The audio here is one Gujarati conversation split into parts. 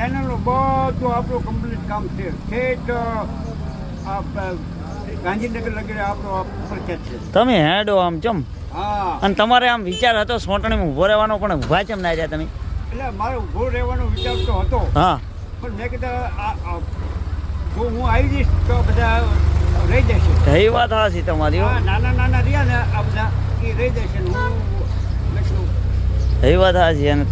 ચેનલનું બધું આપણું કમ્પ્લીટ કામ છે. ઠેઠ ગાંધીનગર લગી આપણો પ્રખ્યાત છે. તમે હેડો આમ ચમ હા, અને તમારે આમ વિચાર હતો સોંટણીમાં ઊભો રહેવાનો પણ ઊભા ચમ ના રહ્યા તમે? એટલે મારે ઊભો રહેવાનો વિચાર તો હતો, હા પણ મેં કીધું જો હું આવી જઈશ તો બધા રહી જશે. એ વાત હાચી તમારી હો. હા, નાના નાના રહ્યા ને આ બધા એ રહી જશે ને હું એ વાત હાચી. અને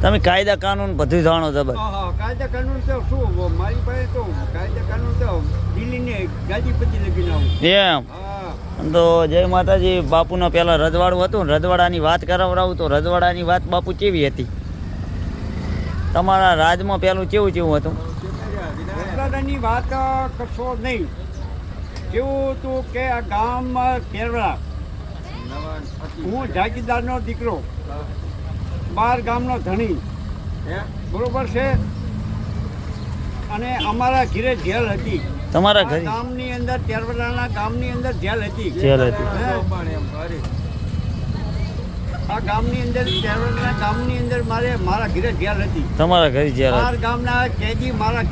તમે કાયદા કાનૂન બધું જાણો જબર. હા, કાયદા કાનૂન તો શું મારી પાસે તો કાયદા કાનૂન તો દિલ્હીને ગાજીપતિ લગીને આવું. એમ હા, તો જય માતાજી. બાપુના પેલા રજવાડું હતું ને, રજવાડાની વાત કરાવડાવું તો રજવાડાની વાત બાપુ કેવી હતી? તમારા રાજમાં પેલું કેવું હતું? રજવાડાની વાત કરશો નહીં. કેવું હતું કે આ ગામમાં કેરળા, હું જાગીરદારનો દીકરો, 12 ગામનો ધણી, બરોબર છે. અને અમારા ઘરે જેલ હતી. તમારા ઘરે ગામની અંદર, તેરવડાના ગામની અંદર જેલ હતી. જેલ હતી. આ ગામની અંદર, તેરવડાના ગામની અંદર મારા ઘરે જેલ હતી. તમારા ઘરે જેલ હતી. 12 ગામના કેદી અમારા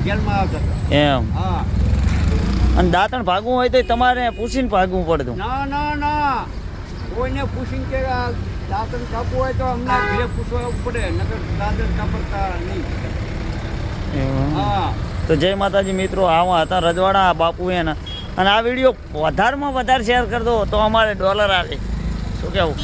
જેલમાં આવતા હતા. એમ. હા, અને દાંતણ ભાગવું હોય તો તમારે પૂછીને ભાગવું પડતું? ના, કોઈને પૂછીને કે આ દાંતણ કાપવું હોય તો અમને ઘરે પૂછવું પડે, નકર દાંતણ કાપતા નહીં. એવું. હા, તો જય માતાજી મિત્રો, આવા હતા રજવાડા બાપુ એના. અને આ વિડીયો વધારેમાં વધારે શેર કરી દો તો અમારે ડોલર આવે. શું કહેવું?